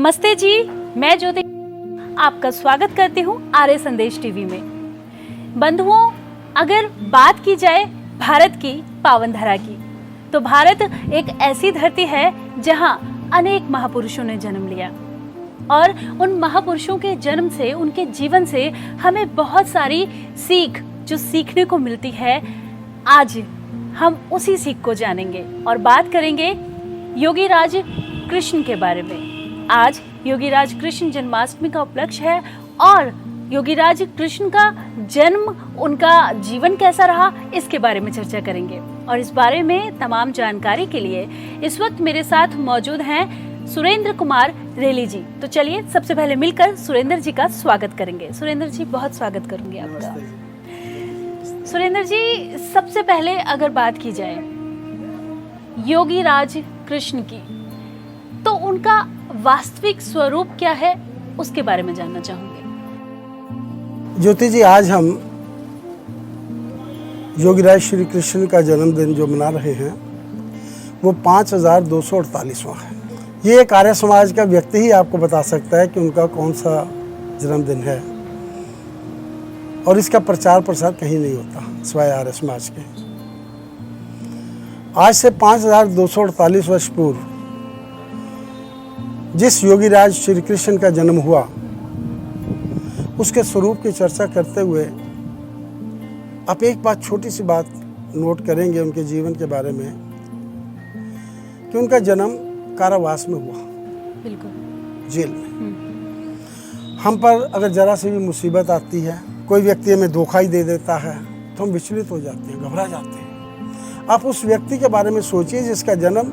नमस्ते जी, मैं ज्योति आपका स्वागत करती हूँ आर्य संदेश टीवी में। बंधुओं, अगर बात की जाए भारत की पावन धरा की, तो भारत एक ऐसी धरती है जहाँ अनेक महापुरुषों ने जन्म लिया और उन महापुरुषों के जन्म से, उनके जीवन से हमें बहुत सारी सीख जो सीखने को मिलती है। आज हम उसी सीख को जानेंगे और बात करेंगे योगीराज कृष्ण के बारे में। आज योगीराज कृष्ण जन्माष्टमी का उपलक्ष्य है और योगीराज कृष्ण का जन्म, उनका जीवन कैसा रहा, इसके बारे में चर्चा करेंगे। और इस बारे में तमाम जानकारी के लिए इस वक्त मेरे साथ मौजूद हैं सुरेंद्र कुमार रेली जी। तो चलिए सबसे पहले मिलकर सुरेंद्र जी का स्वागत करेंगे। सुरेंद्र जी, बहुत स्वागत करूंगी आपका। सुरेंद्र जी, सबसे पहले अगर बात की जाए योगीराज कृष्ण की, तो उनका वास्तविक स्वरूप क्या है, उसके बारे में जानना चाहूंगी। ज्योति जी, आज हम योगीराज श्री कृष्ण का जन्मदिन जो मना रहे हैं वो 5248वां है। ये एक आर्य समाज का व्यक्ति ही आपको बता सकता है कि उनका कौन सा जन्मदिन है, और इसका प्रचार प्रसार कहीं नहीं होता सिवाय आर्य समाज के। आज से 5248 वर्ष पूर्व जिस योगीराज श्री कृष्ण का जन्म हुआ, उसके स्वरूप की चर्चा करते हुए आप एक बात, छोटी सी बात नोट करेंगे उनके जीवन के बारे में, कि उनका जन्म कारावास में हुआ। बिल्कुल, जेल में। हम पर अगर जरा सी भी मुसीबत आती है, कोई व्यक्ति हमें धोखा ही दे देता है, तो हम विचलित हो जाते हैं, घबरा जाते हैं। आप उस व्यक्ति के बारे में सोचिए जिसका जन्म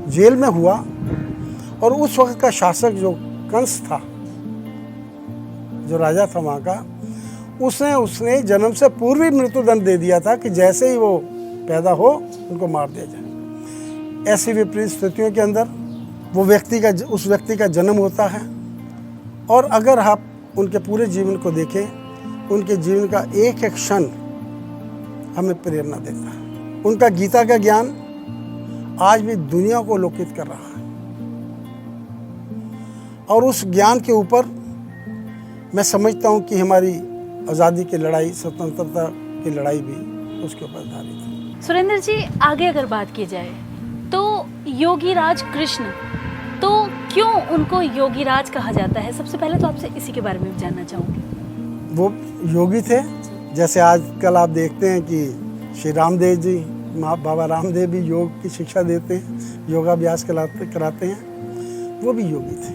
जेल में हुआ, और उस वक्त का शासक जो कंस था, जो राजा था वहाँ का, उसने जन्म से पूर्व ही मृत्युदंड दे दिया था कि जैसे ही वो पैदा हो उनको मार दिया जाए। ऐसी विपरीत स्थितियों के अंदर उस व्यक्ति का जन्म होता है, और अगर आप उनके पूरे जीवन को देखें, उनके जीवन का एक एक क्षण हमें प्रेरणा देता है। उनका गीता का ज्ञान आज भी दुनिया को लोकित कर रहा है, और उस ज्ञान के ऊपर मैं समझता हूँ कि हमारी आज़ादी की लड़ाई, स्वतंत्रता की लड़ाई भी उसके ऊपर आधारित है। सुरेंद्र जी, आगे अगर बात की जाए तो योगीराज कृष्ण, तो क्यों उनको योगीराज कहा जाता है? सबसे पहले तो आपसे इसी के बारे में जानना चाहूँगी। वो योगी थे, जैसे आजकल आप देखते हैं कि श्री रामदेव जी, बाबा रामदेव भी योग की शिक्षा देते हैं, योगाभ्यास कराते हैं, वो भी योगी थे।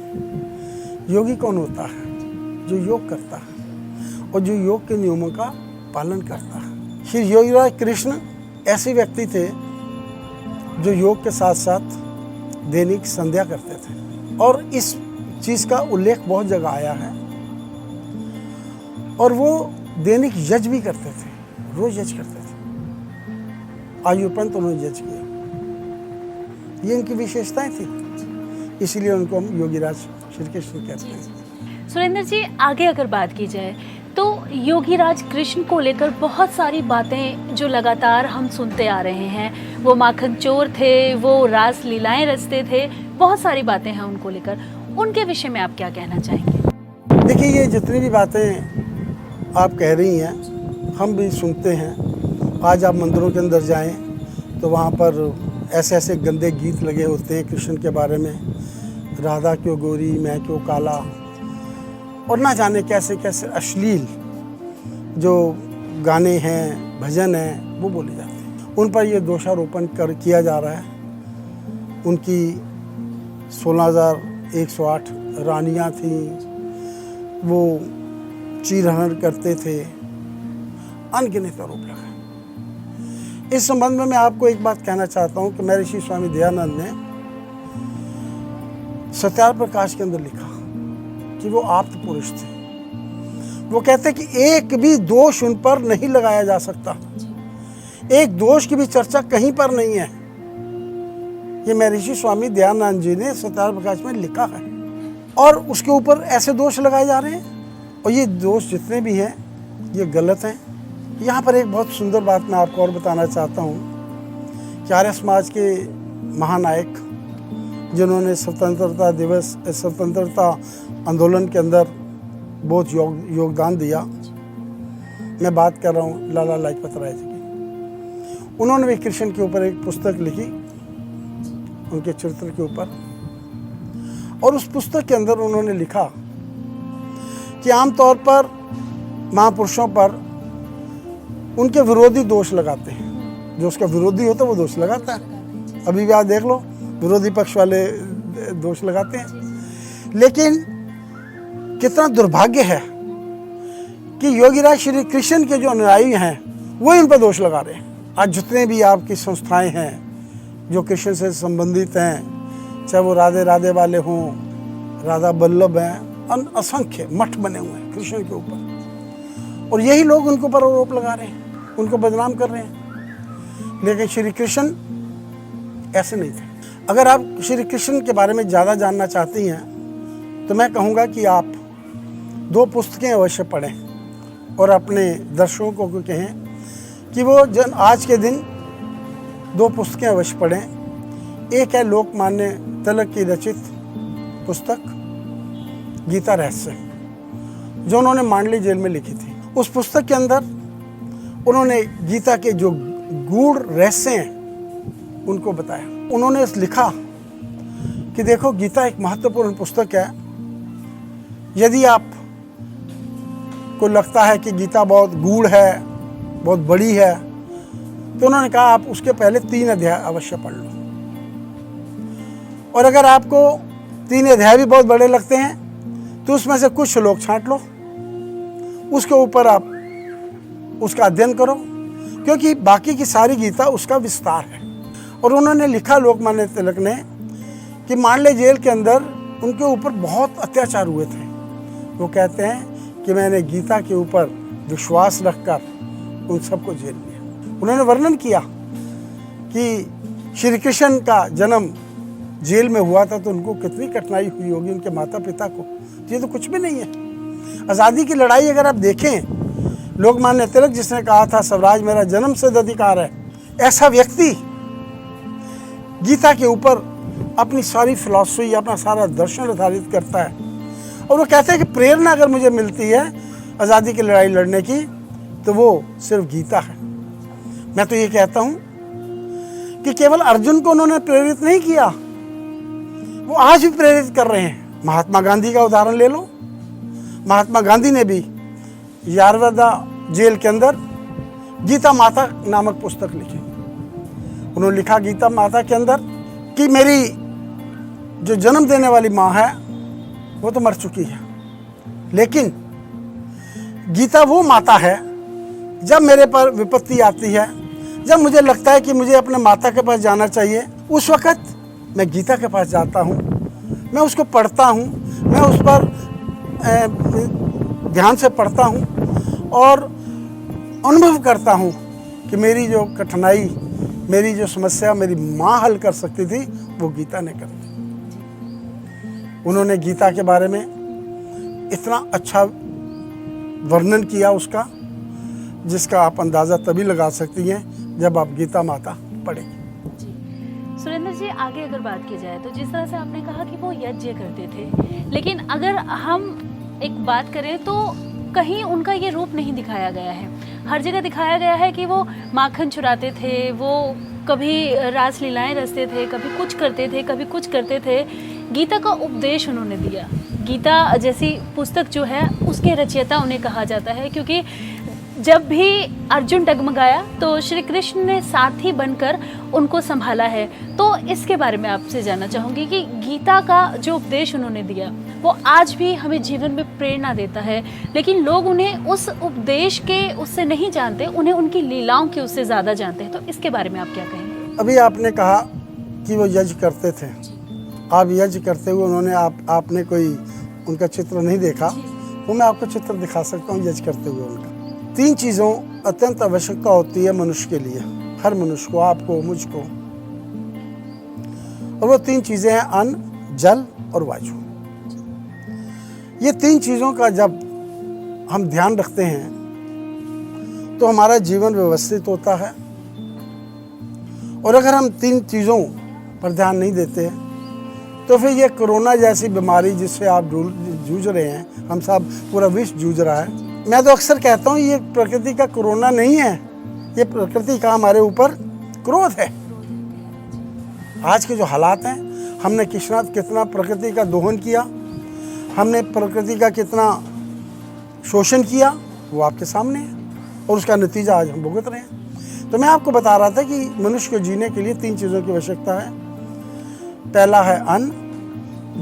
योगी कौन होता है? जो योग करता है और जो योग के नियमों का पालन करता है। श्री योगीराज कृष्ण ऐसे व्यक्ति थे जो योग के साथ साथ दैनिक संध्या करते थे, और इस चीज़ का उल्लेख बहुत जगह आया है। और वो दैनिक यज्ञ भी करते थे, रोज यज्ञ करते थे, आयुपर्यंत उन्होंने यज्ञ किया। ये इनकी विशेषताएं थी, इसीलिए उनको हम योगीराज श्री कृष्ण कहते हैं। सुरेंद्र जी, आगे अगर बात की जाए तो योगीराज कृष्ण को लेकर बहुत सारी बातें जो लगातार हम सुनते आ रहे हैं। वो माखन चोर थे, वो रास लीलाएं रचते थे, बहुत सारी बातें हैं उनको लेकर। उनके विषय में आप क्या कहना चाहेंगे? देखिए, ये जितनी भी बातें आप कह रही हैं हम भी सुनते हैं। आज आप मंदिरों के अंदर जाएं तो वहाँ पर ऐसे ऐसे गंदे गीत लगे होते हैं कृष्ण के बारे में, राधा क्यों गोरी मैं क्यों काला, और ना जाने कैसे कैसे अश्लील जो गाने हैं, भजन हैं, वो बोले जाते हैं। उन पर ये दोषारोपण किया जा रहा है। उनकी 16,108 रानियाँ थीं, वो चीरहरण करते थे, अनगिनत आरोप लगे। इस संबंध में मैं आपको एक बात कहना चाहता हूँ कि महर्षि स्वामी दयानंद ने सत्यार प्रकाश के अंदर लिखा कि वो आप्त पुरुष थे। वो कहते कि एक भी दोष उन पर नहीं लगाया जा सकता, एक दोष की भी चर्चा कहीं पर नहीं है। ये महर्षि स्वामी दयानंद जी ने सत्यार प्रकाश में लिखा है, और उसके ऊपर ऐसे दोष लगाए जा रहे हैं, और ये दोष जितने भी हैं ये गलत हैं। यहाँ पर एक बहुत सुंदर बात मैं आपको और बताना चाहता हूँ कि आर्य समाज के महानायक जिन्होंने स्वतंत्रता दिवस, स्वतंत्रता आंदोलन के अंदर बहुत योगदान दिया। मैं बात कर रहा हूँ लाला लाजपत राय जी की। उन्होंने भी कृष्ण के ऊपर एक पुस्तक लिखी, उनके चरित्र के ऊपर, और उस पुस्तक के अंदर उन्होंने लिखा कि आमतौर पर महापुरुषों पर उनके विरोधी दोष लगाते हैं। जो उसका विरोधी होता है वो दोष लगाता है। अभी भी आप देख लो, विरोधी पक्ष वाले दोष लगाते हैं। लेकिन कितना दुर्भाग्य है कि योगीराज श्री कृष्ण के जो अनुयायी हैं वो इन पर दोष लगा रहे हैं। आज जितने भी आपकी संस्थाएं हैं जो कृष्ण से संबंधित हैं, चाहे वो राधे राधे वाले हों, राधा बल्लभ हैं, असंख्य मठ बने हुए हैं कृष्ण के ऊपर, और यही लोग उनके ऊपर आरोप लगा रहे हैं, उनको बदनाम कर रहे हैं। लेकिन श्री कृष्ण ऐसे नहीं थे। अगर आप श्री कृष्ण के बारे में ज़्यादा जानना चाहती हैं तो मैं कहूँगा कि आप 2 पुस्तकें अवश्य पढ़ें और अपने दर्शकों को कहें कि वो आज के दिन 2 पुस्तकें अवश्य पढ़ें। एक है लोकमान्य तिलक की रचित पुस्तक गीता रहस्य, जो उन्होंने मांडली जेल में लिखी थी। उस पुस्तक के अंदर उन्होंने गीता के जो गूढ़ रहस्य हैं उनको बताया। उन्होंने लिखा कि देखो, गीता एक महत्वपूर्ण पुस्तक है। यदि आप को लगता है कि गीता बहुत गूढ़ है, बहुत बड़ी है, तो उन्होंने कहा आप उसके पहले 3 अध्याय अवश्य पढ़ लो, और अगर आपको 3 अध्याय भी बहुत बड़े लगते हैं तो उसमें से कुछ श्लोक छांट लो, उसके ऊपर आप उसका अध्ययन करो, क्योंकि बाकी की सारी गीता उसका विस्तार है। और उन्होंने लिखा, लोकमान्य तिलक ने, कि मांडले जेल के अंदर उनके ऊपर बहुत अत्याचार हुए थे। वो कहते हैं कि मैंने गीता के ऊपर विश्वास रखकर उन सबको जेल लिया। उन्होंने वर्णन किया कि श्री कृष्ण का जन्म जेल में हुआ था तो उनको कितनी कठिनाई हुई होगी, उनके माता पिता को। ये तो कुछ भी नहीं है। आज़ादी की लड़ाई अगर आप देखें, लोकमान्य तिलक जिसने कहा था स्वराज मेरा जन्म सिद्ध अधिकार है, ऐसा व्यक्ति गीता के ऊपर अपनी सारी फिलॉसफी, अपना सारा दर्शन आधारित करता है। और वो कहते हैं कि प्रेरणा अगर मुझे मिलती है आज़ादी की लड़ाई लड़ने की तो वो सिर्फ गीता है। मैं तो ये कहता हूँ कि केवल अर्जुन को उन्होंने प्रेरित नहीं किया, वो आज भी प्रेरित कर रहे हैं। महात्मा गांधी का उदाहरण ले लो। महात्मा गांधी ने भी यारवादा जेल के अंदर गीता माता नामक पुस्तक लिखी। उन्होंने लिखा गीता माता के अंदर कि मेरी जो जन्म देने वाली माँ है वो तो मर चुकी है, लेकिन गीता वो माता है, जब मेरे पर विपत्ति आती है, जब मुझे लगता है कि मुझे अपने माता के पास जाना चाहिए, उस वक़्त मैं गीता के पास जाता हूँ, मैं उसको पढ़ता हूँ, मैं उस पर ध्यान से पढ़ता हूँ और अनुभव करता हूँ कि मेरी जो कठिनाई, मेरी जो समस्या मेरी माँ हल कर सकती थी, वो गीता ने कर दी। उन्होंने गीता के बारे में इतना अच्छा वर्णन किया उसका, जिसका आप अंदाज़ा तभी लगा सकती हैं जब आप गीता माता पढ़ेंगे। सुरेंद्र जी, आगे अगर बात की जाए तो जिस तरह से आपने कहा कि वो यज्ञ करते थे, लेकिन अगर हम एक बात करें तो कहीं उनका ये रूप नहीं दिखाया गया है। हर जगह दिखाया गया है कि वो माखन चुराते थे, वो कभी रास लीलाएं रचते थे, कभी कुछ करते थे, कभी कुछ करते थे। गीता का उपदेश उन्होंने दिया। गीता जैसी पुस्तक जो है उसके रचयिता उन्हें कहा जाता है, क्योंकि जब भी अर्जुन डगमगाया तो श्री कृष्ण ने साथी बनकर उनको संभाला है। तो इसके बारे में आपसे जानना चाहूँगी कि गीता का जो उपदेश उन्होंने दिया वो आज भी हमें जीवन में प्रेरणा देता है, लेकिन लोग उन्हें उस उपदेश के उससे नहीं जानते, उन्हें उनकी लीलाओं के उससे ज़्यादा जानते हैं। तो इसके बारे में आप क्या कहेंगे? अभी आपने कहा कि वो यज्ञ करते थे। आप यज्ञ करते हुए उन्होंने आपने कोई उनका चित्र नहीं देखा, वो मैं आपको चित्र दिखा सकता हूँ यज्ञ करते हुए उनका। 3 चीज़ों अत्यंत आवश्यकता होती है मनुष्य के लिए, हर मनुष्य को, आपको, मुझको, और वो 3 चीज़ें हैं अन्न, जल और वायु। ये 3 चीज़ों का जब हम ध्यान रखते हैं तो हमारा जीवन व्यवस्थित होता है, और अगर हम 3 चीज़ों पर ध्यान नहीं देते तो फिर ये कोरोना जैसी बीमारी जिससे आप जूझ रहे हैं, हम सब पूरा विश्व जूझ रहा है, मैं तो अक्सर कहता हूँ ये प्रकृति का कोरोना नहीं है, ये प्रकृति का हमारे ऊपर क्रोध है। आज के जो हालात हैं, हमने कितना प्रकृति का दोहन किया, हमने प्रकृति का कितना शोषण किया, वो आपके सामने है और उसका नतीजा आज हम भुगत रहे हैं। तो मैं आपको बता रहा था कि मनुष्य को जीने के लिए 3 चीज़ों की आवश्यकता है। पहला है अन्न,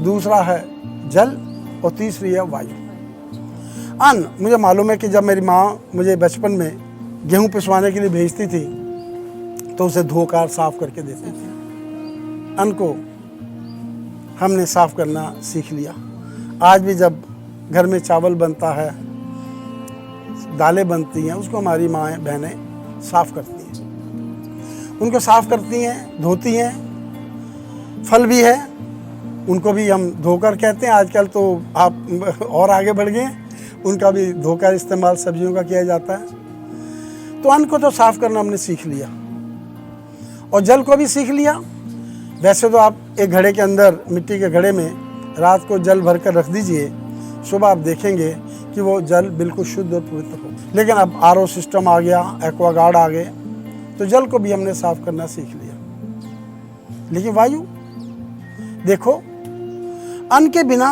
दूसरा है जल और तीसरी है वायु। अन्न, मुझे मालूम है कि जब मेरी माँ मुझे बचपन में गेहूँ पिसवाने के लिए भेजती थी तो उसे धोकर साफ करके देती थी। अन्न को हमने साफ करना सीख लिया। आज भी जब घर में चावल बनता है, दालें बनती हैं, उसको हमारी माँ बहनें साफ करती हैं, उनको साफ करती हैं, धोती हैं। फल भी है, उनको भी हम धोकर कहते हैं। आजकल तो आप और आगे बढ़ गए हैं, उनका भी धोकर इस्तेमाल सब्जियों का किया जाता है। तो अन्न को तो साफ करना हमने सीख लिया और जल को भी सीख लिया। वैसे तो आप एक घड़े के अंदर, मिट्टी के घड़े में रात को जल भर कर रख दीजिए, सुबह आप देखेंगे कि वो जल बिल्कुल शुद्ध और पवित्र हो। लेकिन अब आरओ सिस्टम आ गया, एक्वागार्ड आ गए, तो जल को भी हमने साफ करना सीख लिया। लेकिन वायु देखो, अन्न के बिना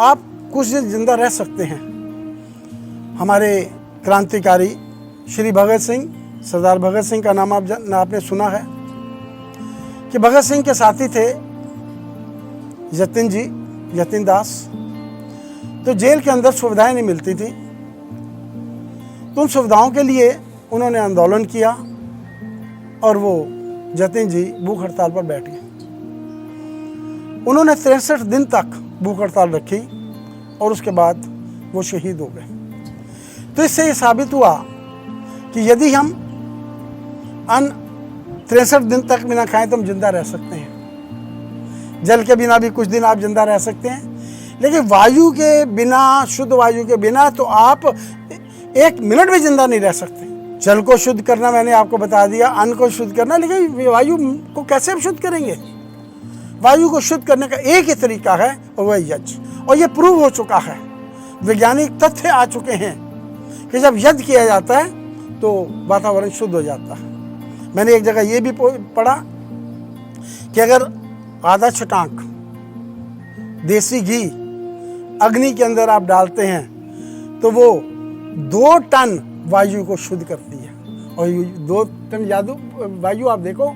आप कुछ दिन जिंदा रह सकते हैं। हमारे क्रांतिकारी श्री भगत सिंह, सरदार भगत सिंह का नाम आपने सुना है कि भगत सिंह के साथी थे यतिन दास। तो जेल के अंदर सुविधाएं नहीं मिलती थी, तो उन सुविधाओं के लिए उन्होंने आंदोलन किया और वो जतिन जी भूख हड़ताल पर बैठ गए। उन्होंने 63 दिन तक भूख हड़ताल रखी और उसके बाद वो शहीद हो गए। तो इससे ये साबित हुआ कि यदि हम अन्न 63 दिन तक बिना खाएं तो हम जिंदा रह सकते हैं। जल के बिना भी कुछ दिन आप जिंदा रह सकते हैं, लेकिन वायु के बिना, शुद्ध वायु के बिना तो आप 1 मिनट भी जिंदा नहीं रह सकते। जल को शुद्ध करना मैंने आपको बता दिया, अन्न को शुद्ध करना, लेकिन वायु को कैसे हम शुद्ध करेंगे? वायु को शुद्ध करने का एक ही तरीका है और वह यज्ञ। और ये प्रूव हो चुका है, वैज्ञानिक तथ्य आ चुके हैं कि जब यज्ञ किया जाता है तो वातावरण शुद्ध हो जाता है। मैंने एक जगह ये भी पढ़ा कि अगर आधा छटाक देसी घी अग्नि के अंदर आप डालते हैं तो वो 2 टन वायु को शुद्ध करती है। और 2 टन वायु आप देखो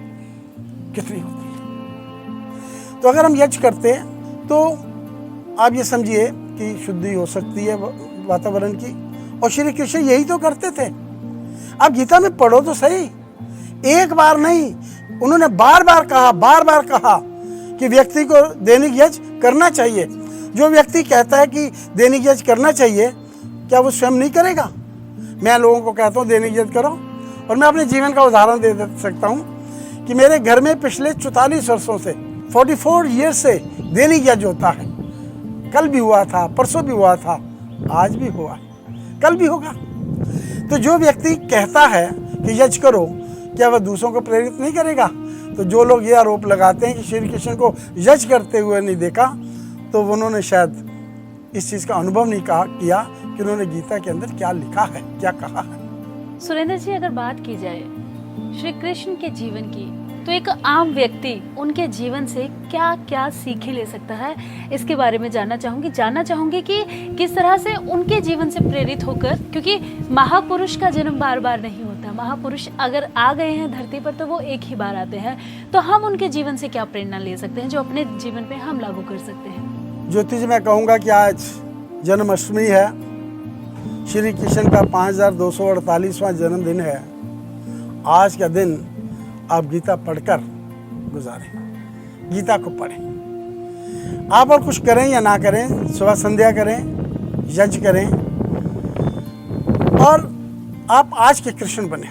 कितनी होती है। तो अगर हम यज्ञ करते हैं तो आप ये समझिए कि शुद्धि हो सकती है वातावरण की। और श्री कृष्ण यही तो करते थे। आप गीता में पढ़ो तो सही, एक बार नहीं, उन्होंने बार बार कहा कि व्यक्ति को दैनिक यज्ञ करना चाहिए। जो व्यक्ति कहता है कि दैनिक यज्ञ करना चाहिए, क्या वो स्वयं नहीं करेगा? मैं लोगों को कहता हूँ दैनिक यज्ञ करो। और मैं अपने जीवन का उदाहरण दे सकता हूँ कि मेरे घर में पिछले 44 वर्षों से, 44 ईयर्स से दैनिक यज्ञ होता है। कल भी हुआ था, परसों भी हुआ था, आज भी हुआ, कल भी होगा। तो जो व्यक्ति कहता है कि यज्ञ करो, क्या वह दूसरों को प्रेरित नहीं करेगा? तो जो लोग ये आरोप लगाते हैं कि श्री कृष्ण को यज्ञ करते हुए नहीं देखा, तो उन्होंने शायद इस चीज़ का अनुभव नहीं किया कि उन्होंने गीता के अंदर क्या लिखा है, क्या कहा है। सुरेंद्र जी, अगर बात की जाए श्री कृष्ण के जीवन की, तो एक आम व्यक्ति उनके जीवन से क्या क्या सीखे ले सकता है, इसके बारे में जानना चाहूँगी कि किस तरह से उनके जीवन से प्रेरित होकर, क्योंकि महापुरुष का जन्म बार बार नहीं होता। महापुरुष अगर आ गए हैं धरती पर तो वो एक ही बार आते हैं। तो हम उनके जीवन से क्या प्रेरणा ले सकते हैं जो अपने जीवन पे हम लागू कर सकते हैं? ज्योति जी, मैं कहूँगा कि आज जन्माष्टमी है, श्री कृष्ण का 5248वां जन्मदिन है। आज का दिन आप गीता पढ़कर गुजारें, गीता को पढ़ें। आप और कुछ करें या ना करें, सुबह संध्या करें, यज्ञ करें, और आप आज के कृष्ण बने।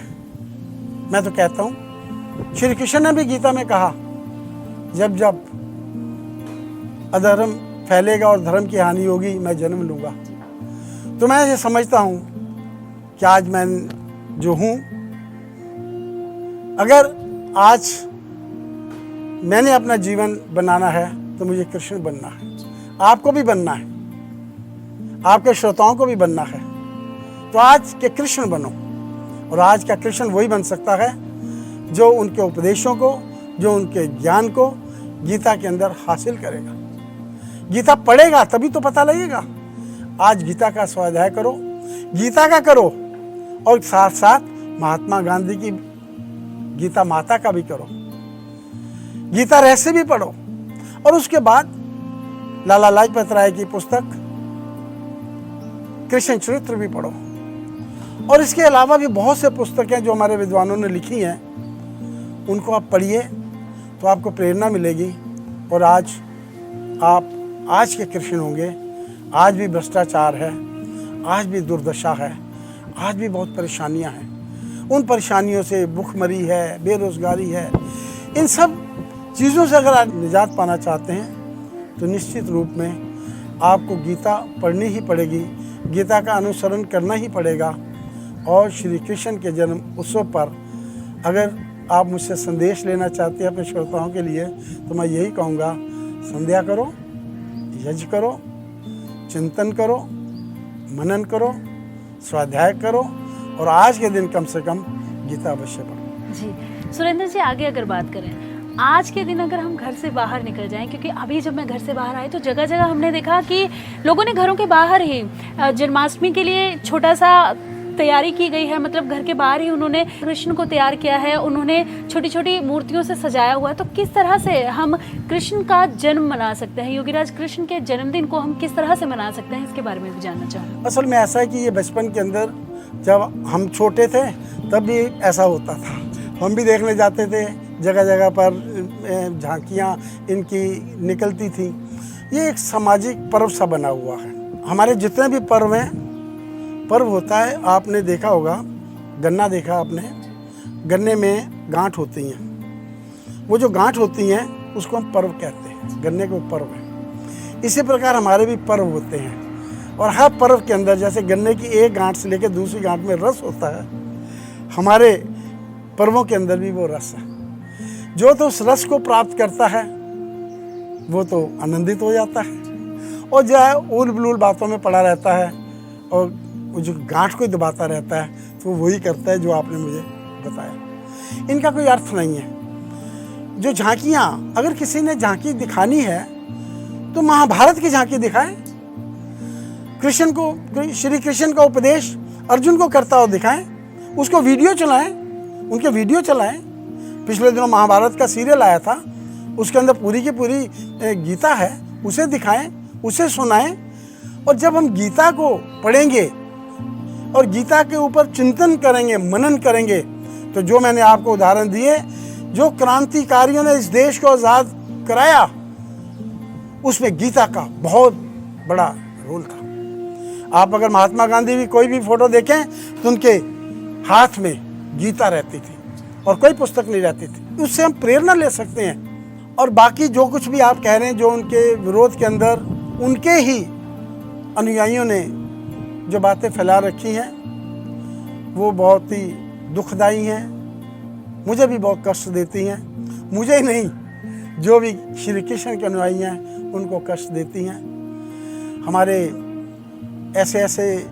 मैं तो कहता हूँ श्री कृष्ण ने भी गीता में कहा, जब जब अधर्म फैलेगा और धर्म की हानि होगी, मैं जन्म लूँगा। तो मैं ये समझता हूँ कि आज मैं जो हूँ, अगर आज मैंने अपना जीवन बनाना है तो मुझे कृष्ण बनना है, आपको भी बनना है, आपके श्रोताओं को भी बनना है। तो आज के कृष्ण बनो, और आज का कृष्ण वही बन सकता है जो उनके उपदेशों को, जो उनके ज्ञान को गीता के अंदर हासिल करेगा। गीता पढ़ेगा तभी तो पता लगेगा। आज गीता का स्वाध्याय करो, गीता का करो, और साथ साथ महात्मा गांधी की गीता माता का भी करो, गीता रहस्य भी पढ़ो, और उसके बाद लाला लाजपत राय की पुस्तक कृष्ण चरित्र भी पढ़ो। और इसके अलावा भी बहुत से पुस्तकें जो हमारे विद्वानों ने लिखी हैं, उनको आप पढ़िए तो आपको प्रेरणा मिलेगी। और आज आप आज के कृष्ण होंगे। आज भी भ्रष्टाचार है, आज भी दुर्दशा है, आज भी बहुत परेशानियां हैं। उन परेशानियों से भूखमरी है, बेरोजगारी है, इन सब चीज़ों से अगर आप निजात पाना चाहते हैं तो निश्चित रूप में आपको गीता पढ़नी ही पड़ेगी, गीता का अनुसरण करना ही पड़ेगा। और श्री कृष्ण के जन्म उत्सव पर अगर आप मुझसे संदेश लेना चाहते हैं अपने श्रोताओं के लिए, तो मैं यही कहूँगा, संध्या करो, यज्ञ करो, चिंतन करो, मनन करो, स्वाध्याय करो, और आज के दिन कम से कम गीता अवश्य पढ़ो। जी सुरेंद्र जी, आगे अगर बात करें, आज के दिन अगर हम घर से बाहर निकल जाएं, क्योंकि अभी जब मैं घर से बाहर आई तो जगह जगह हमने देखा कि लोगों ने घरों के बाहर ही जन्माष्टमी के लिए छोटा सा तैयारी की गई है, मतलब घर के बाहर ही उन्होंने कृष्ण को तैयार किया है, उन्होंने छोटी छोटी मूर्तियों से सजाया हुआ है। तो किस तरह से हम कृष्ण का जन्म मना सकते हैं, योगीराज कृष्ण के जन्मदिन को हम किस तरह से मना सकते हैं, इसके बारे में भी जानना चाहूँगा। असल में ऐसा है कि ये बचपन के अंदर जब हम छोटे थे तब भी ऐसा होता था, हम भी देखने जाते थे, जगह जगह पर झांकियाँ इनकी निकलती थी। ये एक सामाजिक पर्व सा बना हुआ है। हमारे जितने भी पर्व हैं, पर्व होता है, आपने देखा होगा, गन्ना देखा आपने, गन्ने में गांठ होती हैं, वो जो गांठ होती हैं उसको हम पर्व कहते हैं, गन्ने को पर्व है। इसी प्रकार हमारे भी पर्व होते हैं, और हर पर्व के अंदर जैसे गन्ने की एक गांठ से लेकर दूसरी गांठ में रस होता है, हमारे पर्वों के अंदर भी वो रस है। जो तो उस रस को प्राप्त करता है वो तो आनंदित हो जाता है, और जो है उल बलूल बातों में पड़ा रहता है और वो जो गांठ को दबाता रहता है, तो वही करता है जो आपने मुझे बताया। इनका कोई अर्थ नहीं है। जो झांकियाँ, अगर किसी ने झांकी दिखानी है तो महाभारत की झांकी दिखाए, कृष्ण को, श्री कृष्ण का उपदेश अर्जुन को करता हुआ दिखाएं, उसको वीडियो चलाएं, उनके वीडियो चलाएं। पिछले दिनों महाभारत का सीरियल आया था, उसके अंदर पूरी की पूरी गीता है, उसे दिखाएं, उसे सुनाएं। और जब हम गीता को पढ़ेंगे और गीता के ऊपर चिंतन करेंगे, मनन करेंगे, तो जो मैंने आपको उदाहरण दिए, जो क्रांतिकारियों ने इस देश को आज़ाद कराया, उसमें गीता का बहुत बड़ा रोल था। आप अगर महात्मा गांधी की कोई भी फोटो देखें तो उनके हाथ में गीता रहती थी और कोई पुस्तक नहीं रहती थी। उससे हम प्रेरणा ले सकते हैं। और बाकी जो कुछ भी आप कह रहे हैं, जो उनके विरोध के अंदर उनके ही अनुयायियों ने जो बातें फैला रखी हैं, वो बहुत ही दुखदाई हैं, मुझे भी बहुत कष्ट देती हैं। मुझे ही नहीं, जो भी श्री कृष्ण के अनुयायी हैं उनको कष्ट देती हैं। हमारे ऐसे ऐसे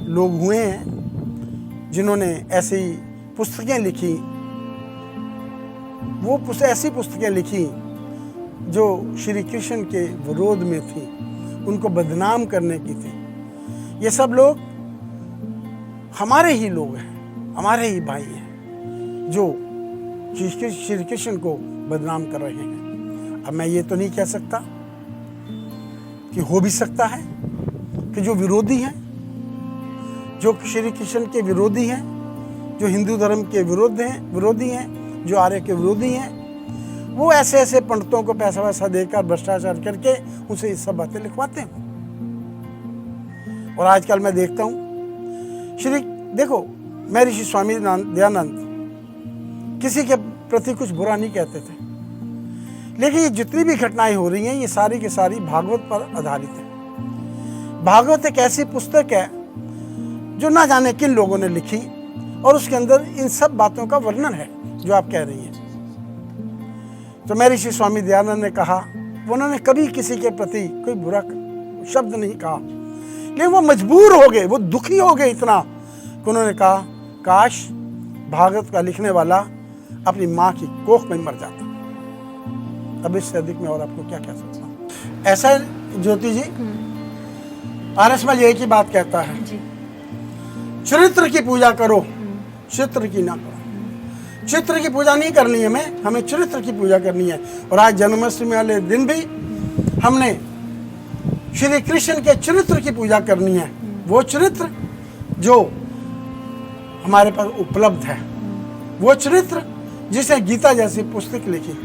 लोग हुए हैं जिन्होंने ऐसी पुस्तकें लिखी, वो ऐसी पुस्तकें लिखी जो श्री कृष्ण के विरोध में थी, उनको बदनाम करने की थी। ये सब लोग हमारे ही लोग हैं, हमारे ही भाई हैं, जो श्री कृष्ण को बदनाम कर रहे हैं। अब मैं ये तो नहीं कह सकता कि हो भी सकता है कि जो विरोधी हैं, जो श्री कृष्ण के विरोधी हैं, जो हिंदू धर्म के विरोधी हैं, जो आर्य के विरोधी हैं, वो ऐसे ऐसे पंडितों को पैसा वैसा देकर भ्रष्टाचार करके उनसे ये सब बातें लिखवाते हैं। और आजकल मैं देखता हूँ, देखो, मैं ऋषि स्वामी दयानंद किसी के प्रति कुछ बुरा नहीं कहते थे, लेकिन ये जितनी भी घटनाएं हो रही हैं, ये सारी की सारी भागवत पर आधारित है। भागवत एक ऐसी पुस्तक है जो ना जाने किन लोगों ने लिखी, और उसके अंदर इन सब बातों का वर्णन है जो आप कह रही हैं। तो मैं ऋषि स्वामी दयानंद ने कहा उन्होंने कभी किसी के प्रति कोई बुरा शब्द नहीं कहा, लेकिन वो मजबूर हो गए, वो दुखी हो गए इतना कि उन्होंने कहा काश भागवत का लिखने वाला अपनी माँ की कोख में मर जाता। अब इससे अधिक मैं और आपको क्या कह सकता हूँ। ऐसा है ज्योति जी, आरएस में एक ही बात कहता है, चरित्र की पूजा करो, चित्र की ना करो। चित्र की पूजा नहीं करनी है हमें चरित्र की पूजा करनी है। और आज जन्माष्टमी वाले दिन भी हमने श्री कृष्ण के चरित्र की पूजा करनी है। वो चरित्र जो हमारे पास उपलब्ध है, वो चरित्र जिसने गीता जैसी पुस्तक लिखी,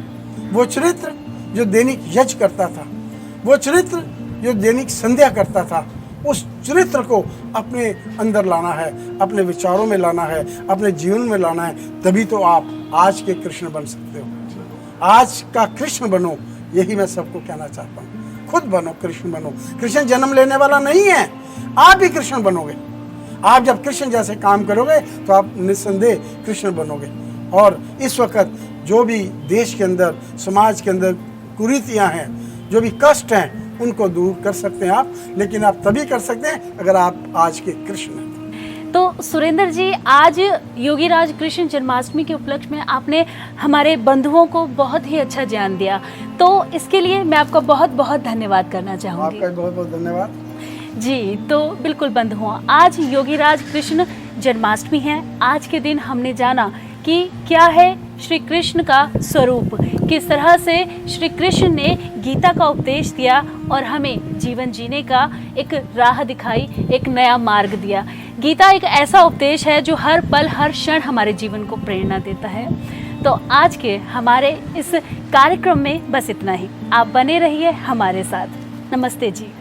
वो चरित्र जो दैनिक यज्ञ करता था, वो चरित्र जो दैनिक संध्या करता था, उस चरित्र को अपने अंदर लाना है, अपने विचारों में लाना है, अपने जीवन में लाना है। तभी तो आप आज के कृष्ण बन सकते हो। आज का कृष्ण बनो, यही मैं सबको कहना चाहता हूँ। खुद बनो, कृष्ण बनो। कृष्ण जन्म लेने वाला नहीं है, आप ही कृष्ण बनोगे। आप जब कृष्ण जैसे काम करोगे तो आप निस्संदेह कृष्ण बनोगे। और इस वक्त जो भी देश के अंदर, समाज के अंदर कुरीतियाँ हैं, जो भी कष्ट हैं, उनको दूर कर सकते हैं आप, लेकिन आप तभी कर सकते हैं अगर आप आज के कृष्ण हैं। तो सुरेंद्र जी, आज योगीराज कृष्ण जन्माष्टमी के उपलक्ष्य में आपने हमारे बंधुओं को बहुत ही अच्छा ज्ञान दिया, तो इसके लिए मैं आपका बहुत बहुत धन्यवाद करना चाहूँगी। आपका बहुत बहुत धन्यवाद जी। तो बिल्कुल बंधुओं, आज योगीराज कृष्ण जन्माष्टमी है। आज के दिन हमने जाना कि क्या है श्री कृष्ण का स्वरूप, किस तरह से श्री कृष्ण ने गीता का उपदेश दिया और हमें जीवन जीने का एक राह दिखाई, एक नया मार्ग दिया। गीता एक ऐसा उपदेश है जो हर पल हर क्षण हमारे जीवन को प्रेरणा देता है। तो आज के हमारे इस कार्यक्रम में बस इतना ही। आप बने रहिए हमारे साथ। नमस्ते जी।